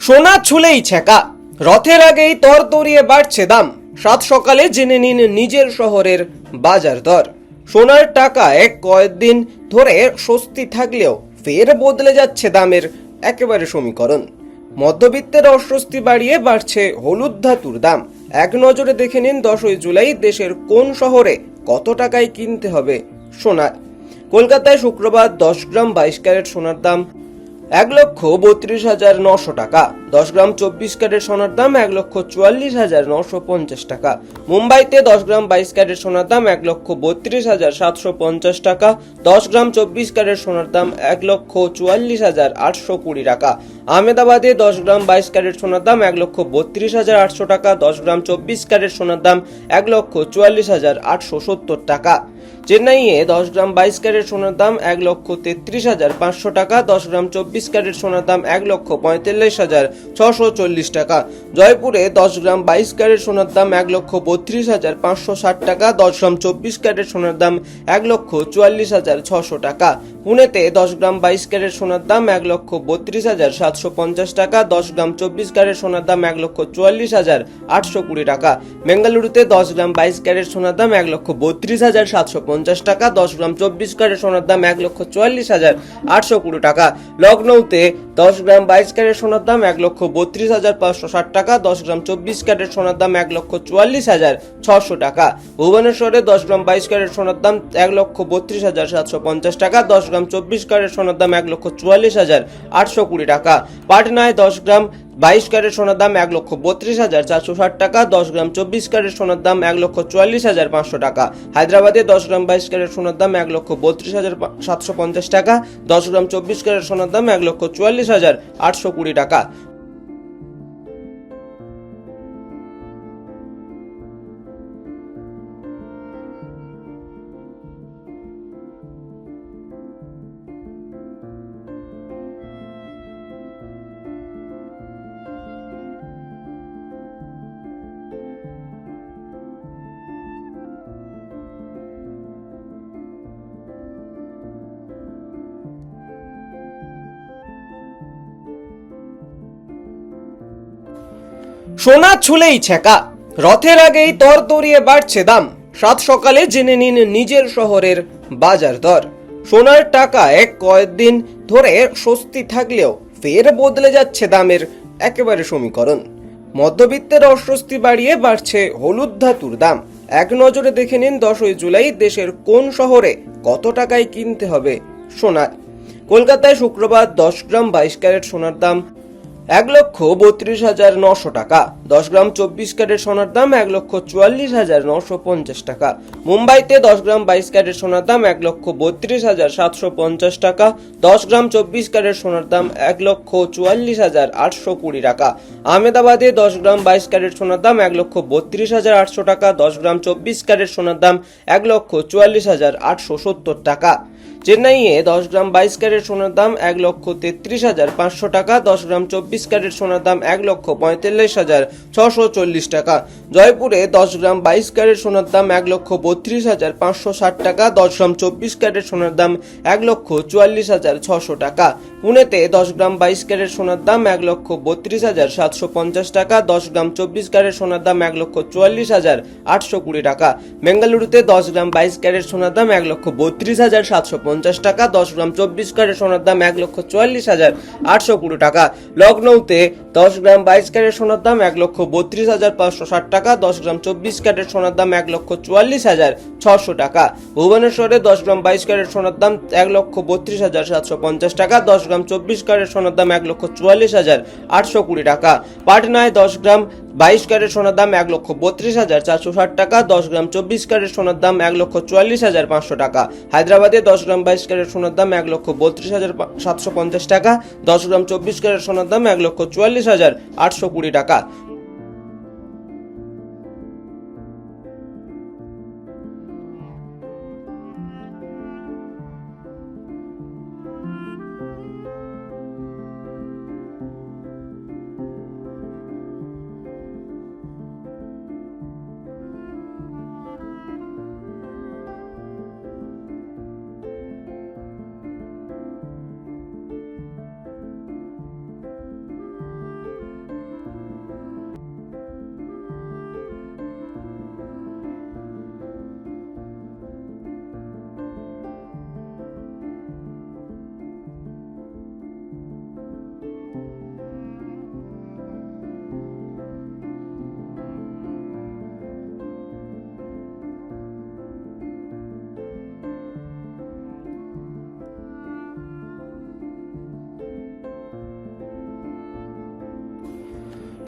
সোনা ছুলেই ছেঁকা, রথের আগেই তরতরিয়ে বাড়ছে দাম। সাত সকালে জেনে নিন নিজের শহরের বাজার দর। সোনার টাকায় কয়েকদিন ধরে স্বস্তি থাকলেও ফের বদলে যাচ্ছে দামের একেবারে সমীকরণ। মধ্যবিত্তের অস্বস্তি বাড়িয়ে বাড়ছে হলুদ ধাতুর দাম। এক নজরে দেখে নিন 10ই জুলাই দেশের কোন শহরে কত টাকায় কিনতে হবে সোনা। কলকাতায় শুক্রবার 10 গ্রাম 22 ক্যারেট সোনার দাম 1,32,900 টাকা। 10 গ্রাম 24 ক্যারেট সোনার দাম 1,44,950 টাকা। মুম্বাইতে 10 গ্রাম 22 ক্যারেট সোনার দাম 1,32,750 টাকা। 10 গ্রাম 24 ক্যারেট সোনার দাম 1,44,820 টাকা। আহমেদাবাদে 10 গ্রাম 22 ক্যারেট সোনার দাম 1,32,800 টাকা। 10 গ্রাম 24 ক্যারেট সোনার দাম 1,44,870 টাকা। চেন্নাইয়ে 10 গ্রাম 22 ক্যারেট সোনার দাম 1,33,500 টাকা। 10 গ্রাম 24 ক্যারেট সোনার দাম 1,45,640 টাকা। জয়পুরে 10 গ্রাম 22 ক্যারেট সোনার দাম 1,32,560 টাকা। 10 গ্রাম 24 ক্যারেট সোনার দাম 1,44,600 টাকা। পুনেতে 10 গ্রাম 22 ক্যারেট সোনার দাম 1,32,750 টাকা। 10 গ্রাম 24 ক্যারেট সোনার দাম 1,44,820 টাকা। বেঙ্গালুরুতে 10 গ্রাম 22 ক্যারেট সোনার দাম 1,32,750 টাকা। 10 গ্রাম 24 ক্যারেট সোনার দাম 1,44,820 টাকা। লখনৌতে 10 গ্রাম 22 ক্যারেট সোনার দাম 1,32,560 টাকা। 10 গ্রাম 24 ক্যারেট সোনার দাম 1,44,600 টাকা। ভুবনেশ্বরে 10 গ্রাম 22 ক্যারেট সোনার দাম 1,32,750 টাকা। 10 গ্রাম 24 ক্যারেট সোনার দাম 1,44,820 টাকা। পাটনায় 10 গ্রাম 22 ক্যারেট সোনার দাম 1,32,460 টাকা। 10 গ্রাম 24 ক্যারেট সোনার দাম 1,44,500 টাকা। হায়দ্রাবাদে 10 গ্রাম 22 ক্যারেট সোনার দাম 1,32,750 টাকা। 10 গ্রাম 24 ক্যারেট সোনার দাম 1,44,820 টাকা। সোনা ছুলেই ছেঁকা, রথের আগেই তরতরিয়ে বাড়ছে দাম। সাত সকালে জেনে নিন নিজের শহরের বাজার দর। সোনার টাকায় কয়েকদিন ধরে স্বস্তি থাকলেও ফের বদলে যাচ্ছে দামের একেবারে সমীকরণ। মধ্যবিত্তের অস্বস্তি বাড়িয়ে বাড়ছে হলুদ ধাতুর দাম। এক নজরে দেখে নিন 10ই জুলাই দেশের কোন শহরে কত টাকায় কিনতে হবে সোনা। কলকাতায় শুক্রবার 10 গ্রাম 22 ক্যারেট সোনার দাম 1,32,900 টাকা। 10 গ্রাম 24 ক্যারেট সোনার দাম 1,44,950 টাকা। মুম্বাইতে 10 গ্রাম 22 ক্যারেট সোনার দাম 1,32,750 টাকা। 10 গ্রাম 24 ক্যারেট সোনার দাম 1,44,820 টাকা। আহমেদাবাদে 10 গ্রাম 22 ক্যারেট সোনার দাম 1,32,800 টাকা। 10 গ্রাম 24 ক্যারেট সোনার দাম 1,44,870 টাকা। চেন্নাইয়ে 10 গ্রাম 22 ক্যারেট সোনার দাম 1,33,500 টাকা। 10 গ্রাম 24 ক্যারেট সোনার দাম 1,45,640 টাকা। জয়পুরে 10 গ্রাম 22 ক্যারেট সোনার দাম 1,32,560 টাকা। 10 গ্রাম 24 ক্যারেট সোনার দাম 1,44,600 টাকা। পুনেতে 10 গ্রাম 22 ক্যারেট সোনার দাম 1,32,750 টাকা। 10 গ্রাম 24 ক্যারেট সোনার দাম 1,44,820 টাকা। বেঙ্গালুরুতে 10 গ্রাম 22 ক্যারেট সোনার দাম 1,32,750 টাকা। 10 গ্রাম 24 ক্যারেট সোনার দাম 1,44,820 টাকা। লখনৌতে 10 গ্রাম 22 ক্যারেট সোনার দাম 1,32,560 টাকা। 10 গ্রাম 24 ক্যারেট সোনার দাম 1,44,600 টাকা। ভুবনেশ্বরে 10 গ্রাম 22 ক্যারেট সোনার দাম 1,32,750 টাকা। 10 গ্রাম 24 ক্যারেট সোনার দাম 1,44,820 টাকা। পাটনায় 10 গ্রাম 22 ক্যারেট সোনার দাম 1,32,460 টাকা। 10 গ্রাম 24 ক্যারেট সোনার দাম 1,44,500 টাকা। হায়দ্রাবাদে 10 গ্রাম 22 ক্যারেট সোনার দাম 1,32,750 টাকা। 10 গ্রাম 24 ক্যারেট সোনার দাম 1,44,820 টাকা।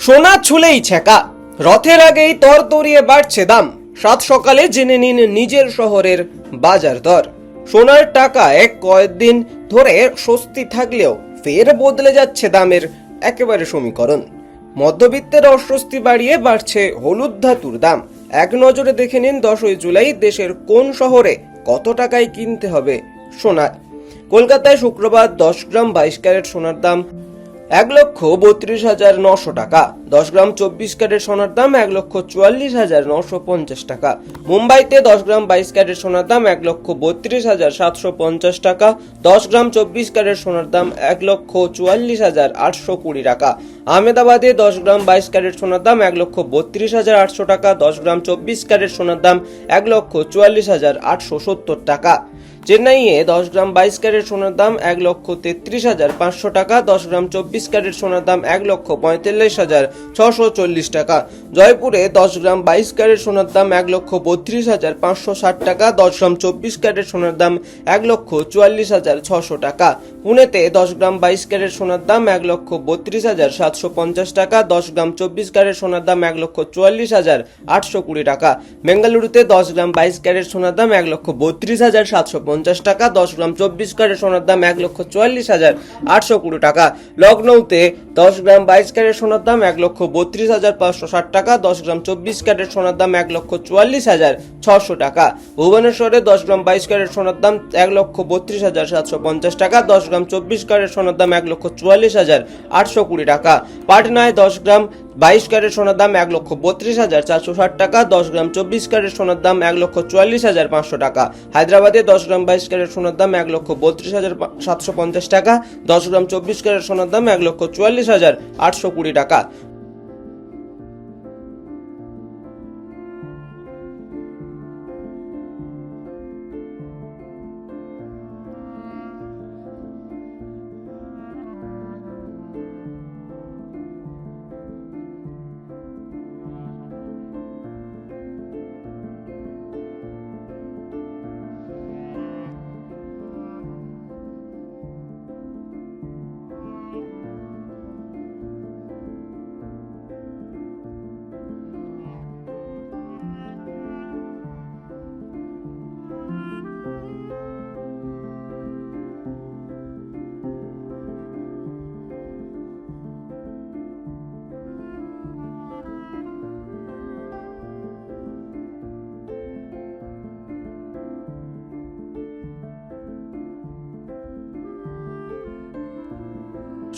সোনা ছুলেই ছেঁকা, রথের আগেই তরতরিয়ে বাড়ছে দাম। সাত সকালে জেনে নিন নিজের শহরের বাজার দর। সোনার টাকায় কয়েকদিন ধরে স্বস্তি থাকলেও ফের বদলে যাচ্ছে দামের একেবারে সমীকরণ। মধ্যবিত্তের অস্বস্তি বাড়িয়ে বাড়ছে হলুদ ধাতুর দাম। এক নজরে দেখে নিন 10ই জুলাই দেশের কোন শহরে কত টাকায় কিনতে হবে সোনা। কলকাতায় শুক্রবার 10 গ্রাম 22 ক্যারেট সোনার দাম 1,32,900 টাকা। 10 গ্রাম 24 ক্যারেট সোনার দাম 1,44,950 টাকা। মুম্বাইতে 10 গ্রাম 22 ক্যারেট সোনার দাম 1,32,750 টাকা। 10 গ্রাম 24 ক্যারেট সোনার দাম 1,44,820 টাকা। আহমেদাবাদে 10 গ্রাম 22 ক্যারেট সোনার দাম 1,32,800 টাকা। 10 গ্রাম 24 ক্যারেট সোনার দাম 1,44,870 টাকা। চেন্নাইয়ে 10 গ্রাম 22 ক্যারেট সোনার দাম 1,33,500 টাকা। 10 গ্রাম 24 ক্যারেট সোনার দাম 1,45,640 টাকা। জয়পুরে 10 গ্রাম 22 ক্যারেট সোনার দাম 1,32,560 টাকা। 10 গ্রাম 24 ক্যারেট সোনার দাম 1,44,600 টাকা। পুনেতে 10 গ্রাম 22 ক্যারেট সোনার দাম 1,32,750 টাকা। 10 গ্রাম 24 ক্যারেট সোনার দাম 1,44,820 টাকা। বেঙ্গালুরুতে 10 গ্রাম 22 ক্যারেট সোনার দাম 1,32,750 টাকা। 10 গ্রাম 24 ক্যারেট সোনার দাম 1,44,820 টাকা। লখনৌতে 10 গ্রাম 22 ক্যারেট সোনার দাম 1,32,560 টাকা। 10 গ্রাম 24 ক্যারেট সোনার দাম 1,44,600 টাকা। ভুবনেশ্বরে 10 গ্রাম 22 ক্যারেট সোনার দাম 1,32,750 টাকা। 10 গ্রাম 24 ক্যারেট সোনার দাম 1,44,820 টাকা। পাটনায় 10 গ্রাম 22 ক্যারেট সোনার দাম 1,32,460 টাকা। 10 গ্রাম 24 ক্যারেট সোনার দাম 1,44,500 টাকা। হায়দ্রাবাদে 10 গ্রাম 22 ক্যারেট সোনার দাম 1,32,750 টাকা। 10 গ্রাম 24 ক্যারেট সোনার দাম 1,44,820 টাকা।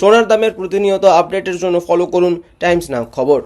সোনার দামের প্রতিনিয়ত আপডেটের জন্য ফলো করুন টাইমস নাও খবর।